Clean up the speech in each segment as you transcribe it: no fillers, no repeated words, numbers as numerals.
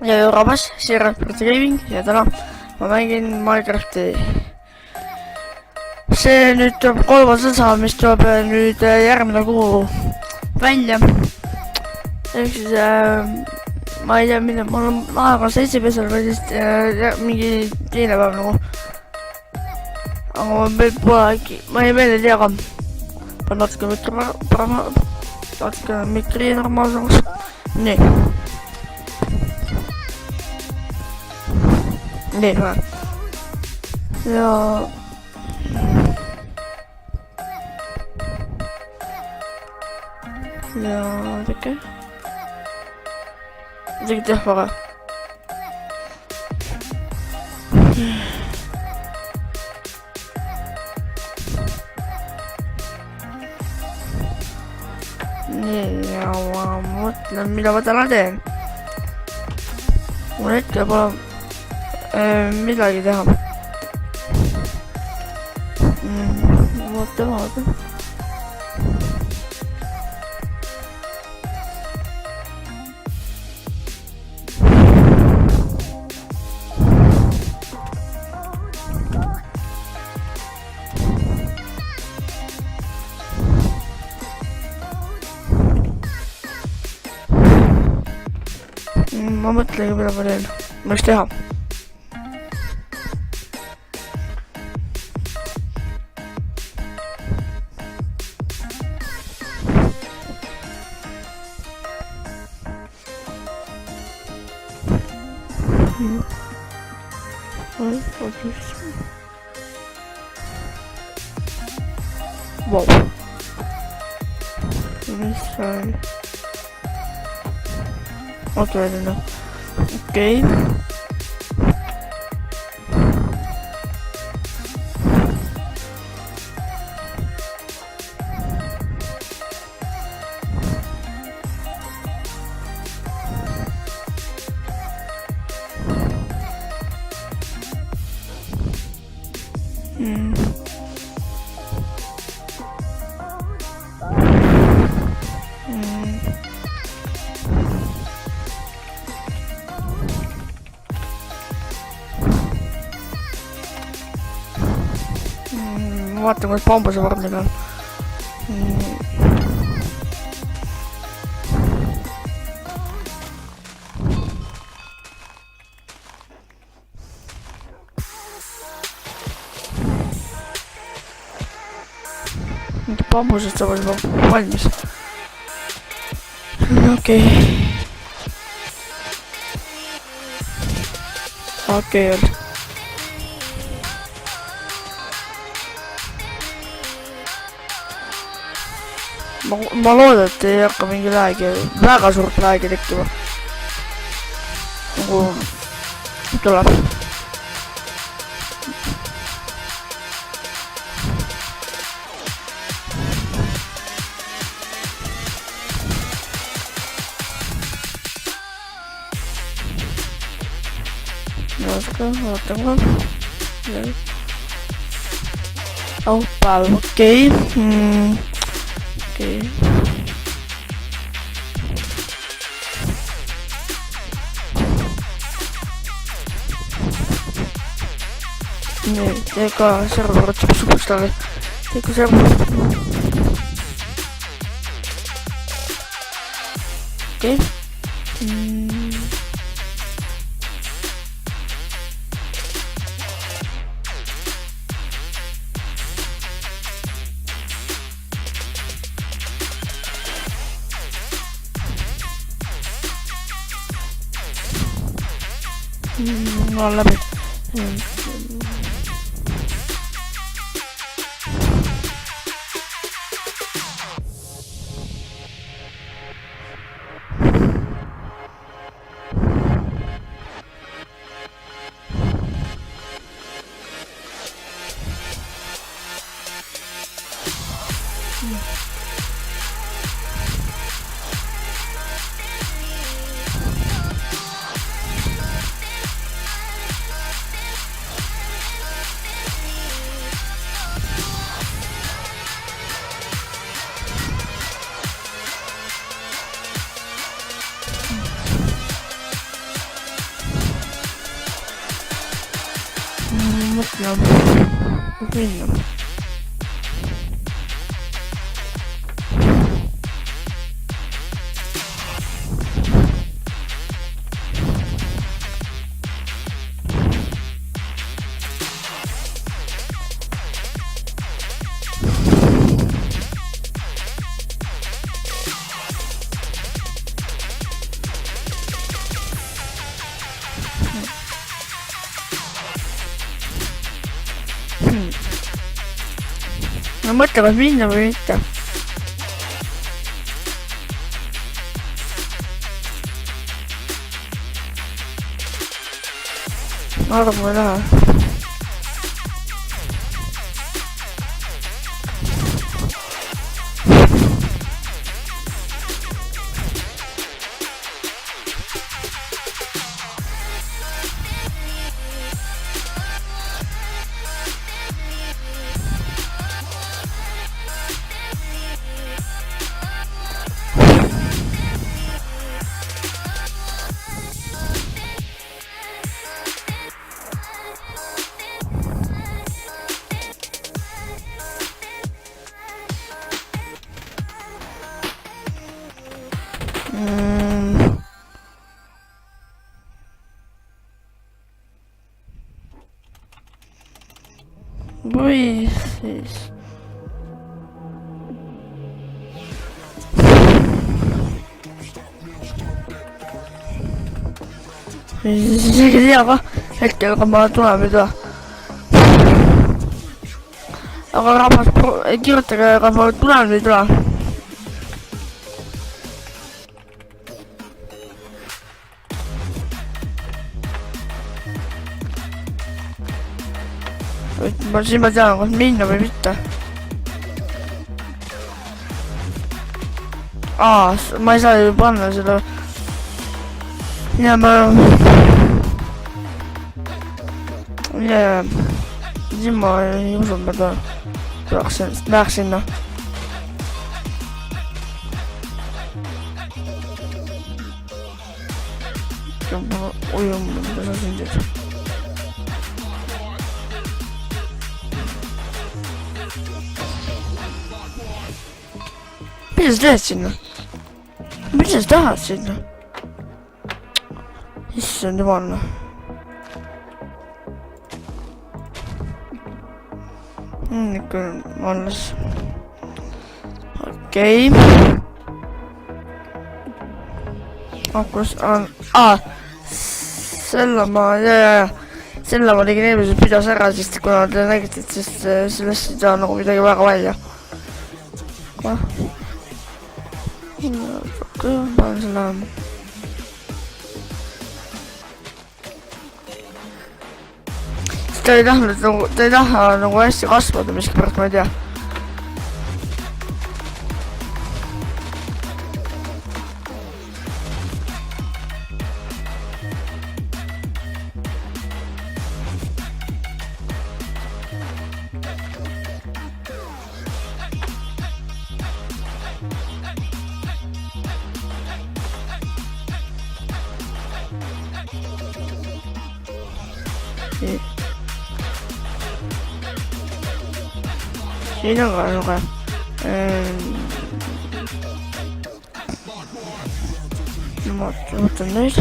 ja rabas, Sierra Gaming ja täna ma mängin Minecrafti. See nüüd tuleb 3. osa, mis tuleb nüüd järgmine kuu välja. Ehk siis ma ei tea, mida, mul on aega 7. või siis mingi teine päev nagu. Aga meil pole äkki, ma ei meelde tea ka. Pean natuke mikri normaalsemaks. Nii. Nii, vähe. Ja teke. Tegi tehvaga. Nii, ja ma mõtlen, mida ma täna teen. Mul hetkel pole midagi teha. Vaata. Ma mõtlengi, mida ma teen. Ma võiks teha. Wow. Mis sai? Okei. Ma vaatan, kuidas bambuse vormil on. Bambusest saab juba valmis. Okei. Ma loodan, et ei hakka mingi väga suurt läägi tekkima. Nagu tuleb. Vaatan ka. Päev, okei. Nii, teega server otsib superstaari. Teega server. Okei. No läbi. minna. No mõtle, kas minna või mitte. Ma arvan, ma ei lähe. Või siis isegi ei tea ka hetkel, aga ma tulen nüüd. Aga rahvas kirjutage, aga ma tulen või ei tule. Siis ma tean, kas minna või mitte. Ma ei saa ju panna seda. Ja ma... Siis ma ei usu, et ma läheks sinna. Mida sa siin teed? Mida sa teed sinna? Mida sa tahad sinna? Issand jumalne. Ikka alles. Okei. Kus on... Selle ma... Selle ma tegin eelmises pidas ära, sest kuna te nägite, sest sellest ei saa nagu midagi väga välja. Panen selle... Ta ei taha nagu hästi kasvada miskipärast, ma ei tea. Siin on ka nuga. Ma võtan nüüd.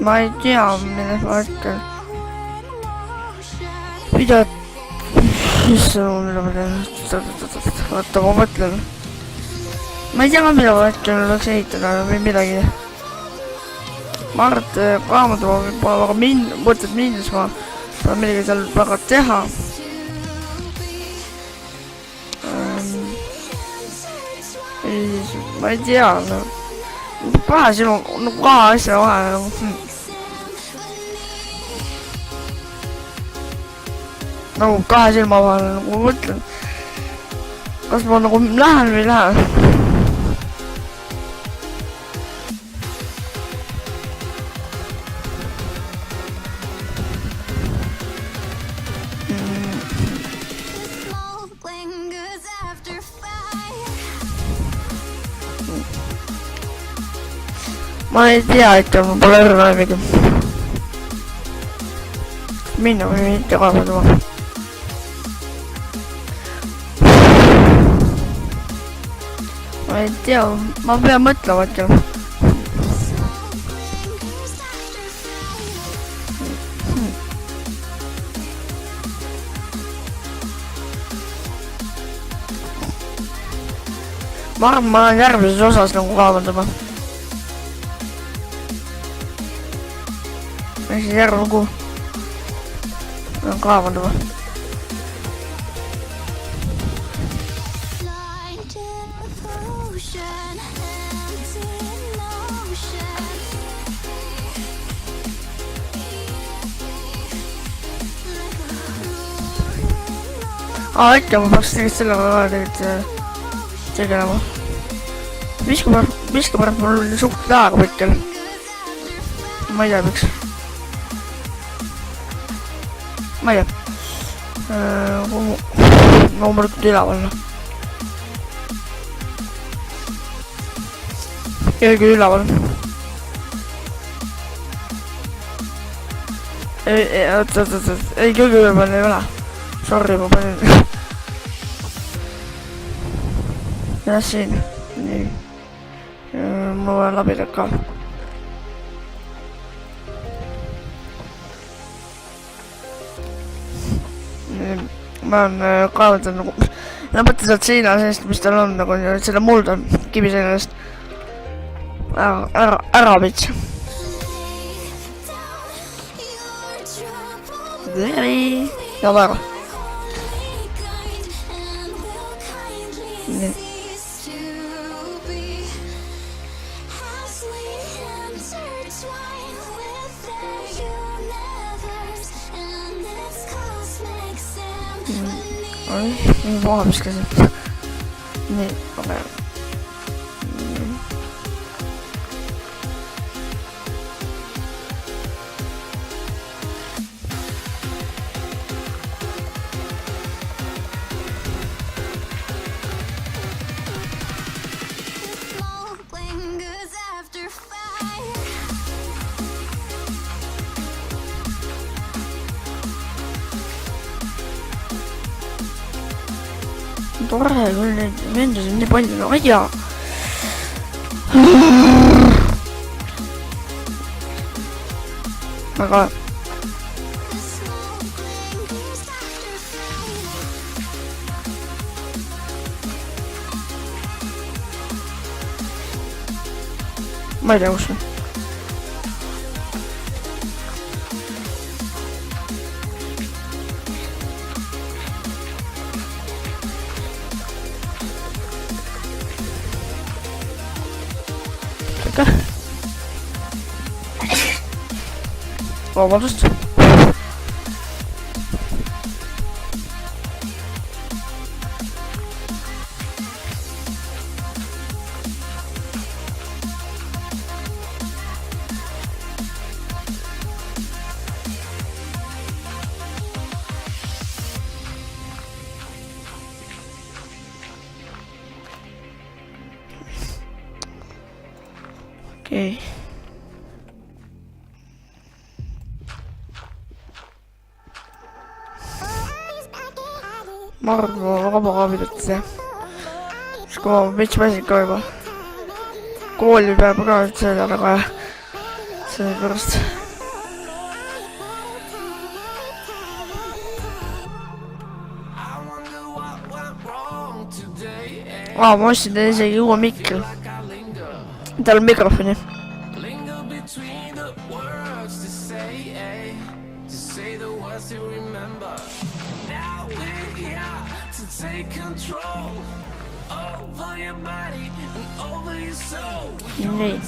Ma ei tea, milles ma ütlen. Mida... Issand, mida ma teen? Vaata, ma mõtlen. Ma ei tea ka, mida ma ütlen, oleks ehitada või midagi. Ma arvan, et kaamadu ma pole väga mõtet minnes, ma pole midagi seal väga teha. ma ei tea, no. Kahe silma, no kahe asja vahel. Nagu kahe silma vahel, nagu ma mõtlen. Kas ma nagu lähen või ei lähe? Ma ei tea ikka, ma pole õrnaimigi. Minna või mitte kaevadama. Ma ei tea, ma pean mõtlema ikka. Ma arvan, ma olen järgmises osas nagu kaevandama. Ehk siis järg lugu kaevandama. Ikka ma peaks tegelikult sellega ka tegelema. Miski pärast mul oli suht aega võttel. Ma ei tea, miks. Ma ei tea. Loomulikult üleval. Keegi üleval. Ei, keegi üleval ei ole. Sorry, ma panin. Ja siin. Nii. Mul on labidad ka. Ma olen kaevandanud nagu... Lõpeta sealt seina seest, mis tal on, nagu selle mulda kiviseina eest. Ära vits. Ja väga. Nii. Nii vahepiskasin. Nii, aga... Tore küll, neid vendusi on nii palju, no ei tea. Aga... Ma ei tea, kus on. Vabandust. Okei. Ma arvan, ma vaba kaabidat jah. Siis kui ma veits pääsin ka juba. Kooli peab ka selle taga ja selle pärast. Ma ostsin teile isegi uue mikri. Tal on mikrofoni. nii.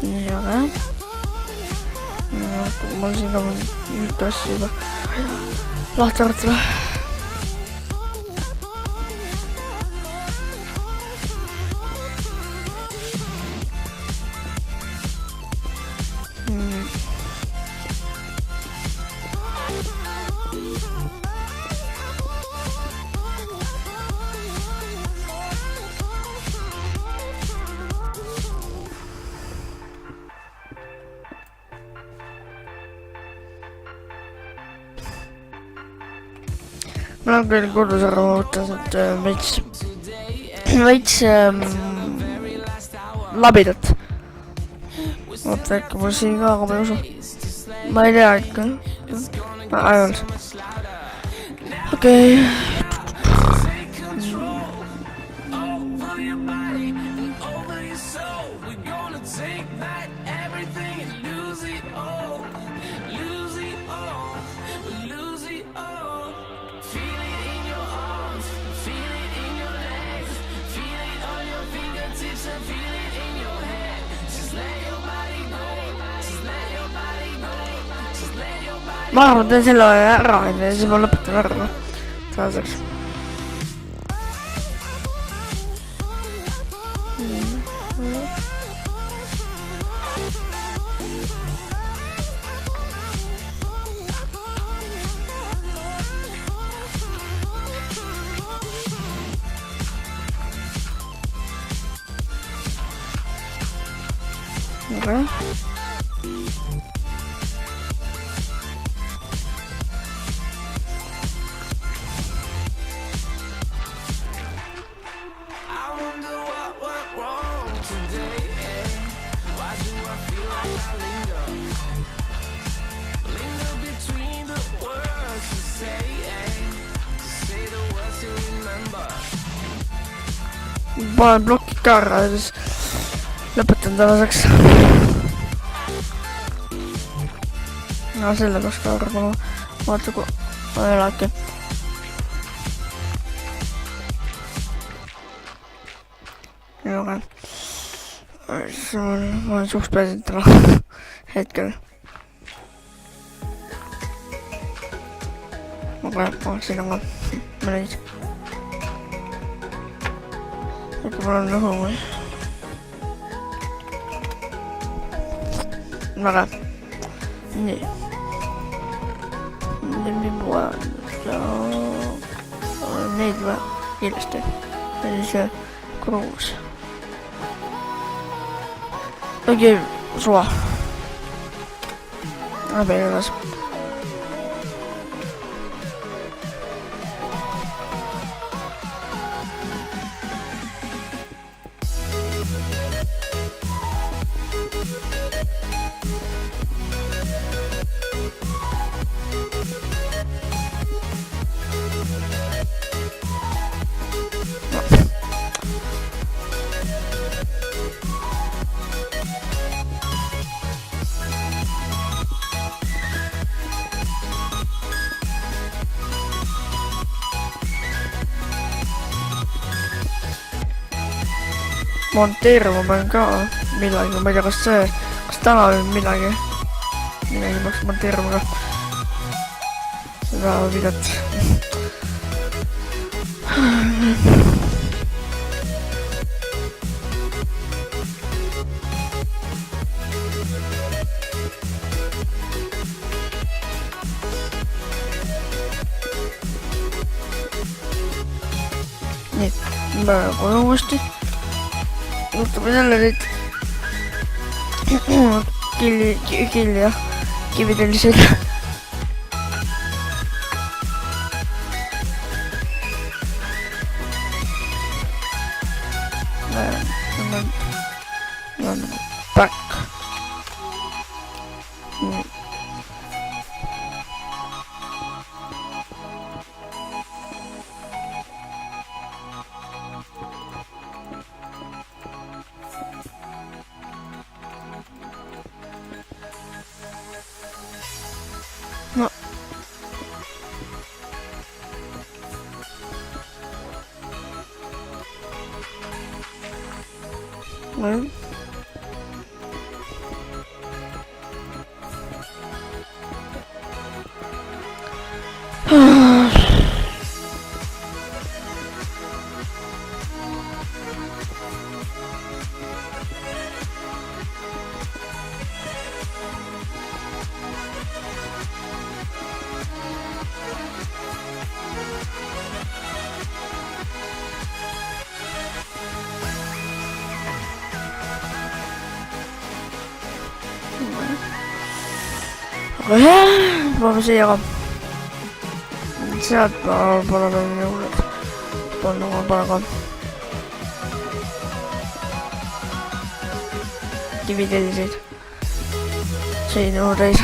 Nii, aga mul siin ka mitu asja juba lahti arvatada. Ma olen küll kodus ära mõtlenud, et veits labidat. Oota, äkki mul siin ka aga ma ei usu. Ma ei tea ikka. Ainult. Okei. Ma arvan, teen selle ära, ja siis ma lõpetan ära. Saadaks. Okei. Panen blokid ka ära ja siis lõpetan tänaseks. No selle peaks ka ära panema. Vaata kui ma ei ole äkki. Aga ma olen suht pääsinud täna hetkel. Aga siin on ka mõneid. Äkki mul on õhu või? Väga. Nii. Neid vaja kiiresti. Ja siis kruus. Okei, suva. Läbi edasi. Monteerima pean ka midagi, ma ei tea, kas täna on midagi peaks monteerima ka seda videot. Nii, ma kohe uuesti. Võtame jälle neid killi ja kivideliseid. Back. Võime siia ka. Sealt ma pole veel juurde. Polnud ma pole ka. Dividendiseid. Siin on täis.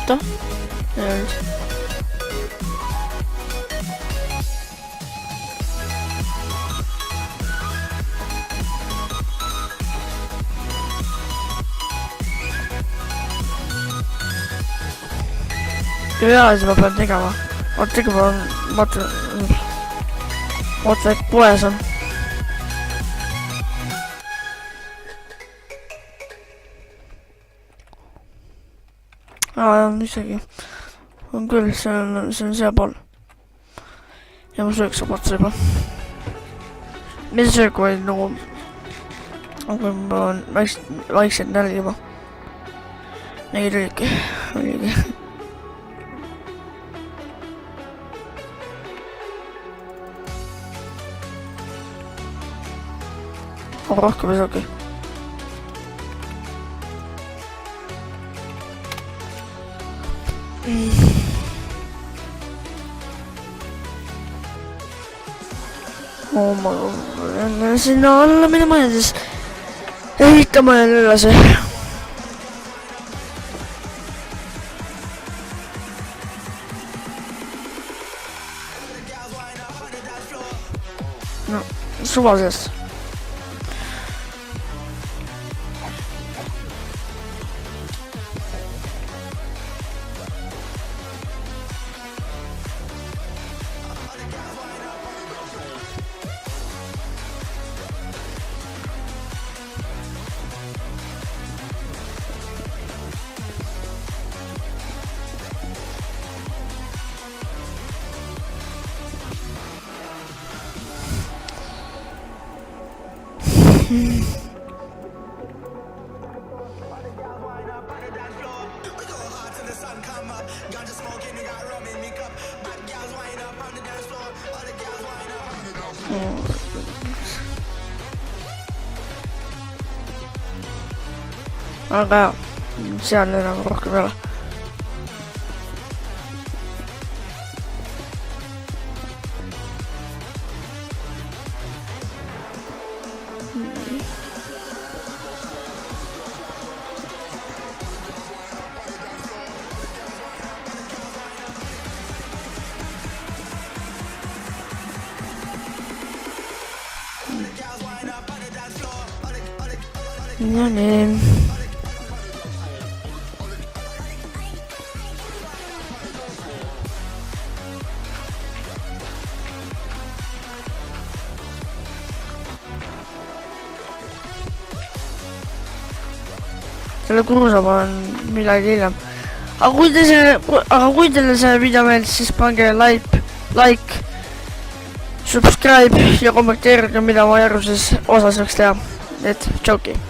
Oota, nüüd. Ja, siis ma pean tegema. Vaata, tegema on, vaata, et poes on. On isegi. On küll, see on see pool. Ja ma sööks saab otsa juba. Mis söök vaid nagu... Aga ma olen vaikselt nälg juba. Neid oligi. Aga rohkem ei saagi. Ma pean sinna alla minema ja siis ehitama jälle üles. No, suva sees. Aga seal enam rohkem ei ole. No nii. Selle kruusa panen midagi hiljem. Aga kui teile see video meeldis, siis pange like, subscribe ja kommenteerige, mida ma järgmises osas võiks teha. Et tšauki!